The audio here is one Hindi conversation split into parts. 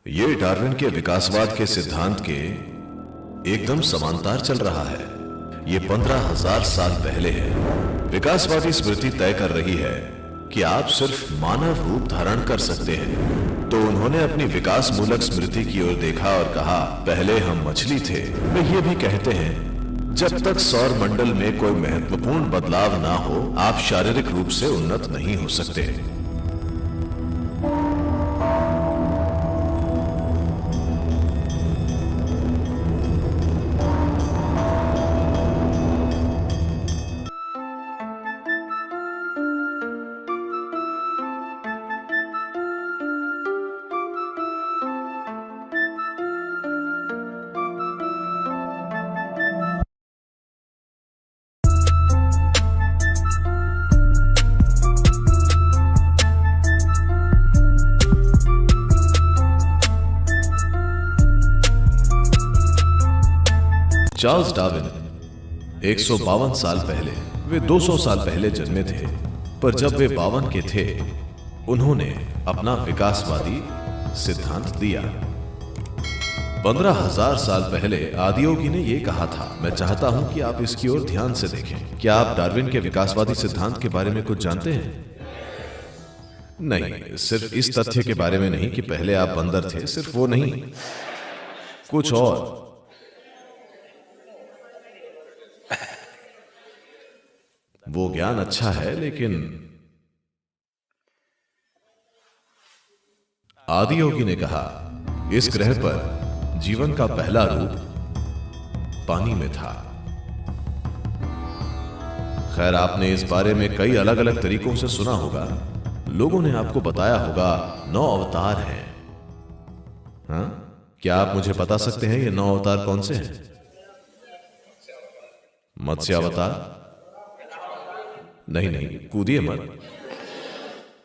ये डार्विन के विकासवाद के सिद्धांत के एकदम समांतर चल रहा है। ये 15,000 साल पहले है। विकासवादी स्मृति तय कर रही है कि आप सिर्फ मानव रूप धारण कर सकते हैं। तो उन्होंने अपनी विकास मूलक स्मृति की ओर देखा और कहा, पहले हम मछली थे। वे ये भी कहते हैं, जब तक सौर मंडल में कोई महत्वपूर्ण बदलाव ना हो, आप शारीरिक रूप से उन्नत नहीं हो सकते। चार्ल्स डार्विन 152 साल पहले, वे 200 साल पहले जन्मे थे, पर जब वे 52 के थे, उन्होंने अपना विकासवादी सिद्धांत दिया। 15,000 साल पहले आदियोगी ने यह कहा था। मैं चाहता हूं कि आप इसकी ओर ध्यान से देखें। क्या आप डार्विन के विकासवादी सिद्धांत के बारे में कुछ जानते हैं? नहीं, सिर्फ इस तथ्य के बारे में नहीं कि पहले आप बंदर थे, सिर्फ वो नहीं, कुछ और। वो ज्ञान अच्छा है, लेकिन आदियोगी ने कहा, इस ग्रह पर जीवन का पहला रूप पानी में था। खैर, आपने इस बारे में कई अलग अलग तरीकों से सुना होगा। लोगों ने आपको बताया होगा 9 अवतार हैं। हाँ? क्या आप मुझे बता सकते हैं ये 9 अवतार कौन से हैं? मत्स्य अवतार? नहीं, कूदिए मत।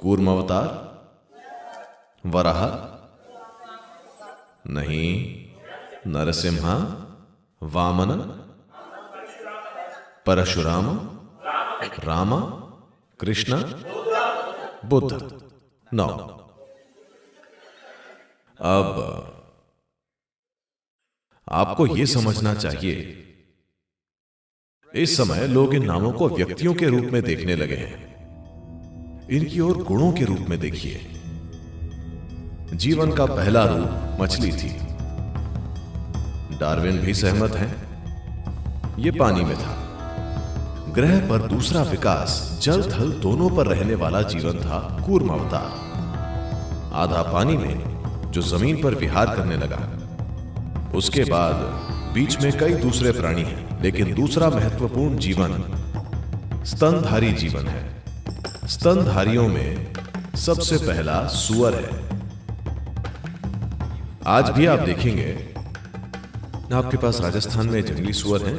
कूर्म अवतार? वराह? नहीं। नरसिम्हा? वामन? परशुराम? रामा? कृष्ण? बुद्ध? 9। अब आपको यह समझना चाहिए, इस समय लोग इन नामों को व्यक्तियों के रूप में देखने लगे हैं। इनकी ओर गुणों के रूप में देखिए। जीवन का पहला रूप मछली थी। डार्विन भी सहमत हैं, यह पानी में था। ग्रह पर दूसरा विकास जल थल दोनों पर रहने वाला जीवन था, कूर्म अवतार। आधा पानी में, जो जमीन पर विहार करने लगा। उसके बाद बीच में कई दूसरे प्राणी हैं, लेकिन दूसरा महत्वपूर्ण जीवन स्तनधारी जीवन है। स्तनधारियों में सबसे पहला सुअर है। आज भी आप देखेंगे, आपके पास राजस्थान में जंगली सुअर हैं।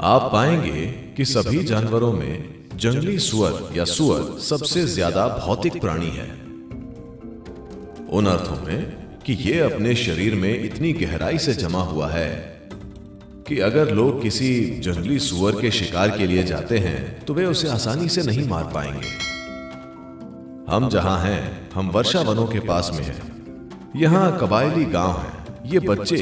आप पाएंगे कि सभी जानवरों में जंगली सुअर या सुअर सबसे ज्यादा भौतिक प्राणी है। उन अर्थों में कि यह अपने शरीर में इतनी गहराई से जमा हुआ है कि अगर लोग किसी जंगली सुअर के शिकार के लिए जाते हैं तो वे उसे आसानी से नहीं मार पाएंगे। हम जहां हैं, हम वर्षा वनों के पास में हैं। यहां कबायली गांव हैं। ये बच्चे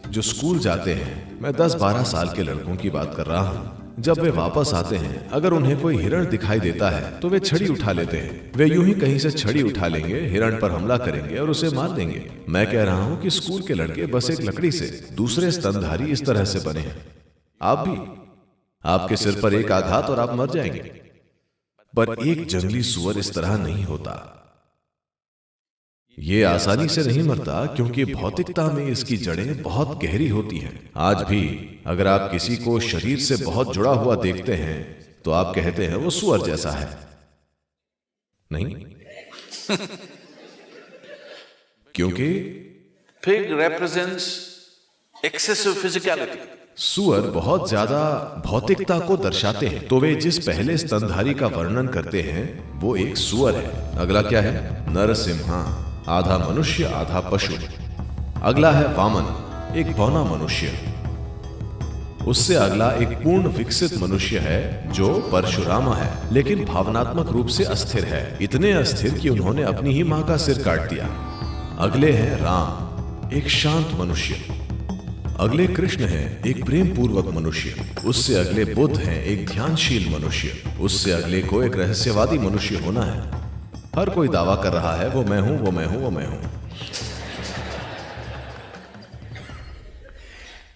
जो स्कूल जाते हैं, मैं 10-12 साल के लड़कों की बात कर रहा हूं, जब वे वापस आते हैं, अगर उन्हें कोई हिरण दिखाई देता है तो वे छड़ी उठा लेते हैं। वे यूं ही कहीं से छड़ी उठा लेंगे, हिरण पर हमला करेंगे और उसे मार देंगे। मैं कह रहा हूं कि स्कूल के लड़के बस एक लकड़ी से, दूसरे स्तनधारी इस तरह से बने हैं। आप भी, आपके सिर पर एक आघात और आप मर जाएंगे। पर एक जंगली सुअर इस तरह नहीं होता। ये आसानी से नहीं मरता, क्योंकि भौतिकता में इसकी जड़ें बहुत गहरी होती हैं। आज भी अगर आप किसी को शरीर से बहुत जुड़ा हुआ देखते हैं तो आप कहते हैं वो सुअर जैसा है। नहीं? क्योंकि Pig represents excessive physicality. सुअर बहुत ज्यादा भौतिकता को दर्शाते हैं। तो वे जिस पहले स्तनधारी का वर्णन करते हैं वो एक सुअर है। अगला क्या है? नरसिम्हा, आधा मनुष्य आधा पशु। अगला है वामन, एक बौना मनुष्य। उससे अगला एक पूर्ण विकसित मनुष्य है जो परशुरामा है, लेकिन भावनात्मक रूप से अस्थिर है, इतने अस्थिर कि उन्होंने अपनी ही मां का सिर काट दिया। अगले हैं राम, एक शांत मनुष्य। अगले कृष्ण हैं, एक प्रेम पूर्वक मनुष्य। उससे अगले बुद्ध हैं, एक ध्यानशील मनुष्य। उससे अगले को एक रहस्यवादी मनुष्य होना है। हर कोई दावा कर रहा है वो मैं हूं, वो मैं हूं, वो मैं हूं।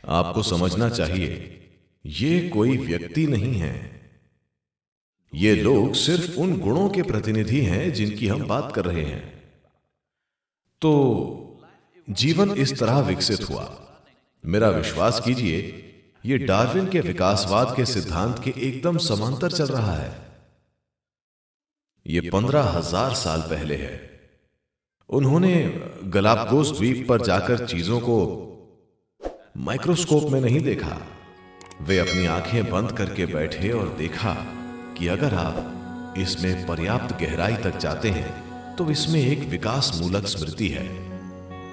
आपको समझना चाहिए ये कोई व्यक्ति नहीं है, ये लोग सिर्फ उन गुणों के प्रतिनिधि हैं जिनकी हम बात कर रहे हैं। तो जीवन इस तरह विकसित हुआ। मेरा विश्वास कीजिए, ये डार्विन के विकासवाद के सिद्धांत के एकदम समांतर चल रहा है। ये 15,000 साल पहले है। उन्होंने गलापागोस द्वीप पर जाकर चीजों को माइक्रोस्कोप में नहीं देखा। वे अपनी आंखें बंद करके बैठे और देखा कि अगर आप इसमें पर्याप्त गहराई तक जाते हैं तो इसमें एक विकास मूलक स्मृति है।